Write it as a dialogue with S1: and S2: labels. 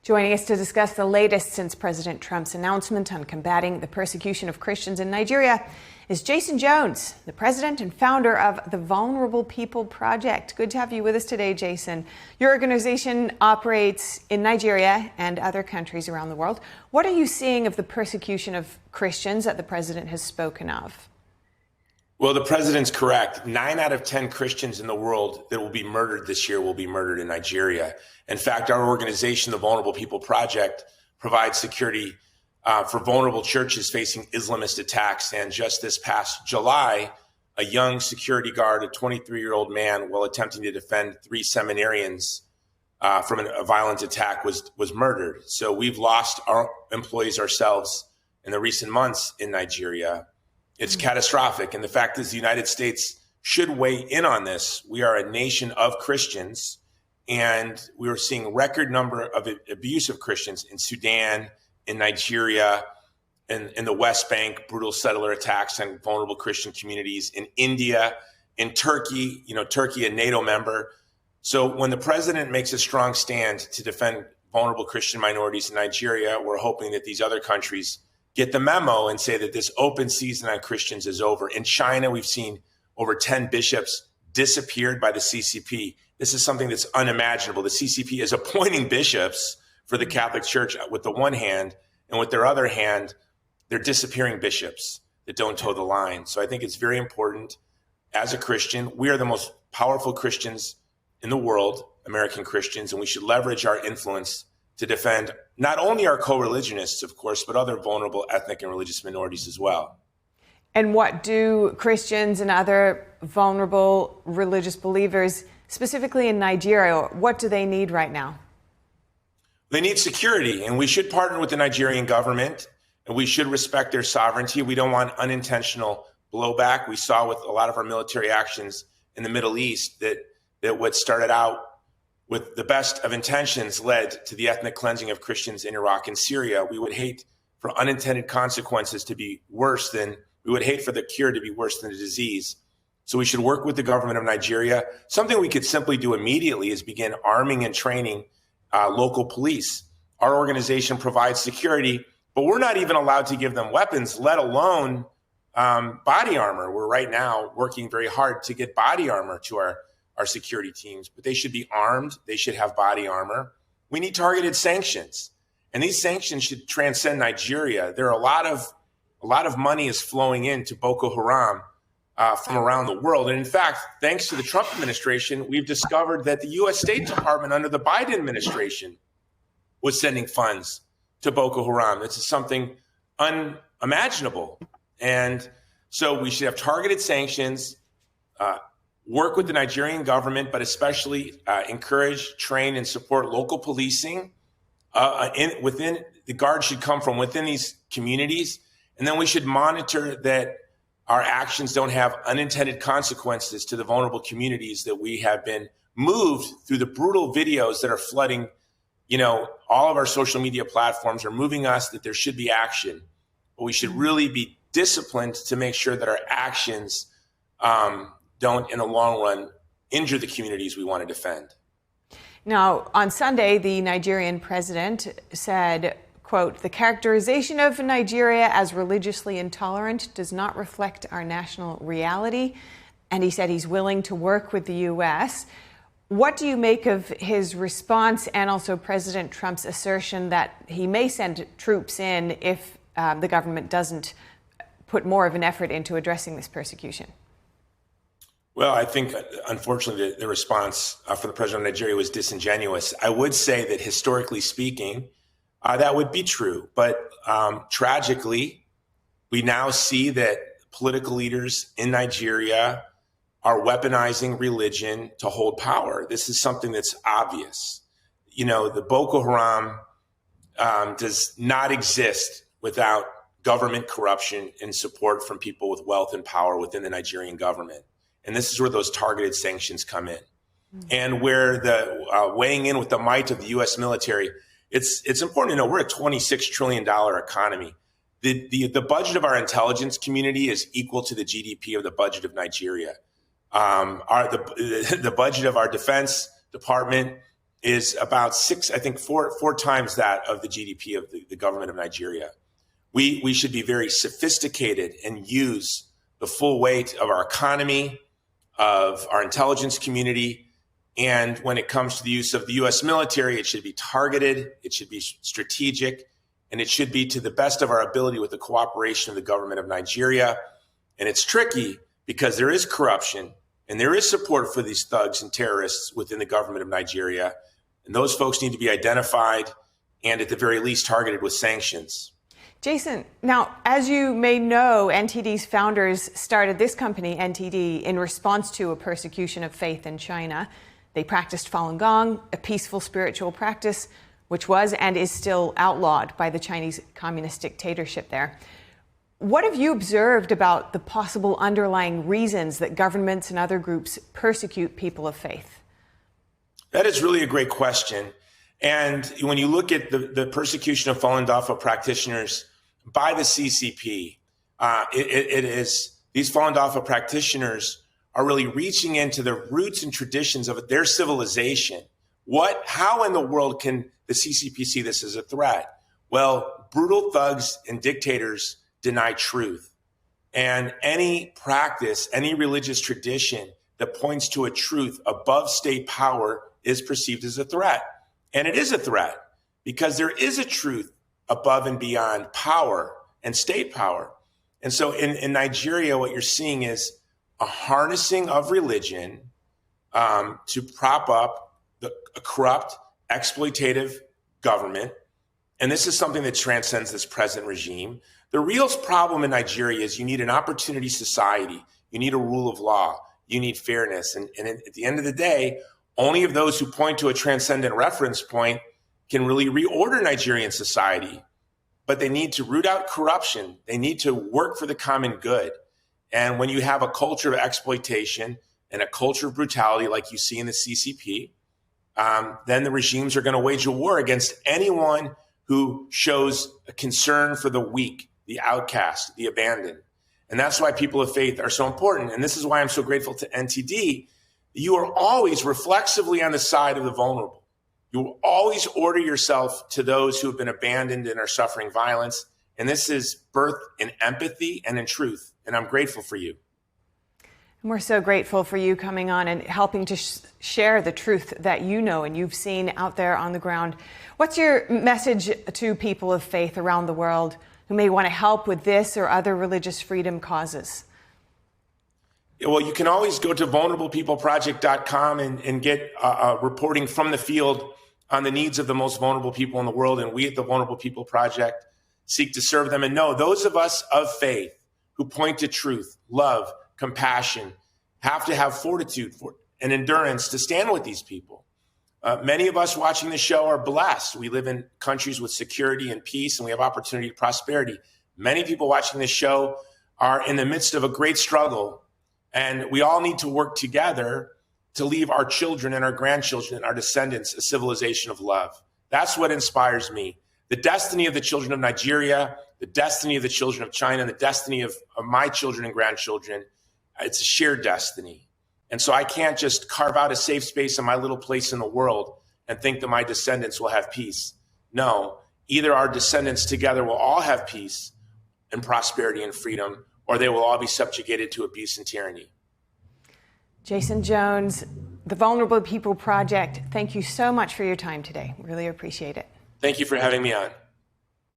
S1: Joining us to discuss the latest since President Trump's announcement on combating the persecution of Christians in Nigeria is Jason Jones, the president and founder of the Vulnerable People Project. Good to have you with us today, Jason. Your organization operates in Nigeria and other countries around the world. What are you seeing of the persecution of Christians that the president has spoken of?
S2: Well, the president's correct. 9 out of 10 Christians in the world that will be murdered this year will be murdered in Nigeria. In fact, our organization, the Vulnerable People Project, provides security for vulnerable churches facing Islamist attacks. And just this past July, a young security guard, a 23-year-old man, while attempting to defend 3 seminarians from a violent attack, was murdered. So we've lost our employees ourselves in the recent months in Nigeria. It's catastrophic. And the fact is the United States should weigh in on this. We are a nation of Christians, and we are seeing record number of abuse of Christians in Sudan, in Nigeria, in the West Bank, brutal settler attacks on vulnerable Christian communities, in India, in Turkey, Turkey, a NATO member. So when the president makes a strong stand to defend vulnerable Christian minorities in Nigeria, we're hoping that these other countries get the memo and say that this open season on Christians is over. In China, we've seen over 10 bishops disappeared by the CCP. This is something that's unimaginable. The CCP is appointing bishops for the Catholic Church with the one hand, and with their other hand, they're disappearing bishops that don't toe the line. So I think it's very important as a Christian. We are the most powerful Christians in the world, American Christians, and we should leverage our influence to defend not only our co-religionists, of course, but other vulnerable ethnic and religious minorities as well.
S1: And what do Christians and other vulnerable religious believers, specifically in Nigeria, what do they need right now?
S2: They need security, and we should partner with the Nigerian government, and we should respect their sovereignty. We don't want unintentional blowback. We saw with a lot of our military actions in the Middle East that what started out with the best of intentions led to the ethnic cleansing of Christians in Iraq and Syria. We would hate for unintended consequences to be worse than, we would hate for the cure to be worse than the disease. So we should work with the government of Nigeria. Something we could simply do immediately is begin arming and training local police. Our organization provides security, but we're not even allowed to give them weapons, let alone body armor. We're right now working very hard to get body armor to our security teams, but they should be armed. They should have body armor. We need targeted sanctions, and these sanctions should transcend Nigeria. There are a lot of money is flowing into Boko Haram from around the world. And in fact, thanks to the Trump administration, we've discovered that the U.S. State Department under the Biden administration was sending funds to Boko Haram. This is something unimaginable. And so we should have targeted sanctions, work with the Nigerian government, but especially encourage, train, and support local policing. Within the guards should come from within these communities. And then we should monitor that our actions don't have unintended consequences to the vulnerable communities that we have been moved through the brutal videos that are flooding. All of our social media platforms are moving us that there should be action, but we should really be disciplined to make sure that our actions don't, in the long run, injure the communities we want to defend.
S1: Now, on Sunday, the Nigerian president said, quote, "The characterization of Nigeria as religiously intolerant does not reflect our national reality." And he said he's willing to work with the U.S. What do you make of his response and also President Trump's assertion that he may send troops in if the government doesn't put more of an effort into addressing this persecution?
S2: Well, I think, unfortunately, the response from the president of Nigeria was disingenuous. I would say that historically speaking, that would be true. But tragically, we now see that political leaders in Nigeria are weaponizing religion to hold power. This is something that's obvious. The Boko Haram does not exist without government corruption and support from people with wealth and power within the Nigerian government. And this is where those targeted sanctions come in. And where the weighing in with the might of the U.S. military, it's important to know we're a $26 trillion economy. The budget of our intelligence community is equal to the GDP of the budget of Nigeria. The budget of our defense department is about four times that of the GDP of the government of Nigeria. We should be very sophisticated and use the full weight of our economy, of our intelligence community. And when it comes to the use of the U.S. military, it should be targeted, it should be strategic, and it should be to the best of our ability with the cooperation of the government of Nigeria. And it's tricky because there is corruption and there is support for these thugs and terrorists within the government of Nigeria. And those folks need to be identified and at the very least targeted with sanctions.
S1: Jason, now, as you may know, NTD's founders started this company, NTD, in response to a persecution of faith in China. They practiced Falun Gong, a peaceful spiritual practice, which was and is still outlawed by the Chinese communist dictatorship there. What have you observed about the possible underlying reasons that governments and other groups persecute people of faith?
S2: That is really a great question. And when you look at the persecution of Falun Dafa practitioners by the CCP, it is these Falun Dafa practitioners are really reaching into the roots and traditions of their civilization. How in the world can the CCP see this as a threat? Well, brutal thugs and dictators deny truth. And any practice, any religious tradition that points to a truth above state power is perceived as a threat. And it is a threat because there is a truth above and beyond power and state power. And so in Nigeria, what you're seeing is a harnessing of religion to prop up a corrupt, exploitative government. And this is something that transcends this present regime. The real problem in Nigeria is you need an opportunity society. You need a rule of law. You need fairness. And at the end of the day, only of those who point to a transcendent reference point can really reorder Nigerian society. But they need to root out corruption. They need to work for the common good. And when you have a culture of exploitation and a culture of brutality like you see in the CCP, then the regimes are going to wage a war against anyone who shows a concern for the weak, the outcast, the abandoned. And that's why people of faith are so important. And this is why I'm so grateful to NTD. You are always reflexively on the side of the vulnerable. You will always order yourself to those who have been abandoned and are suffering violence. And this is birthed in empathy and in truth. And I'm grateful for you.
S1: And we're so grateful for you coming on and helping to share the truth that you know and you've seen out there on the ground. What's your message to people of faith around the world who may want to help with this or other religious freedom causes?
S2: Well, you can always go to vulnerablepeopleproject.com and get reporting from the field on the needs of the most vulnerable people in the world. And we at the Vulnerable People Project seek to serve them. And know those of us of faith who point to truth, love, compassion, have to have fortitude and endurance to stand with these people. Many of us watching the show are blessed. We live in countries with security and peace, and we have opportunity and prosperity. Many people watching this show are in the midst of a great struggle, and we all need to work together to leave our children and our grandchildren and our descendants a civilization of love. That's what inspires me. The destiny of the children of Nigeria, the destiny of the children of China, and the destiny of my children and grandchildren, it's a shared destiny. And so I can't just carve out a safe space in my little place in the world and think that my descendants will have peace. No, either our descendants together will all have peace and prosperity and freedom, or they will all be subjugated to abuse and tyranny.
S1: Jason Jones, the Vulnerable People Project, thank you so much for your time today. Really appreciate it.
S2: Thank you for having me on.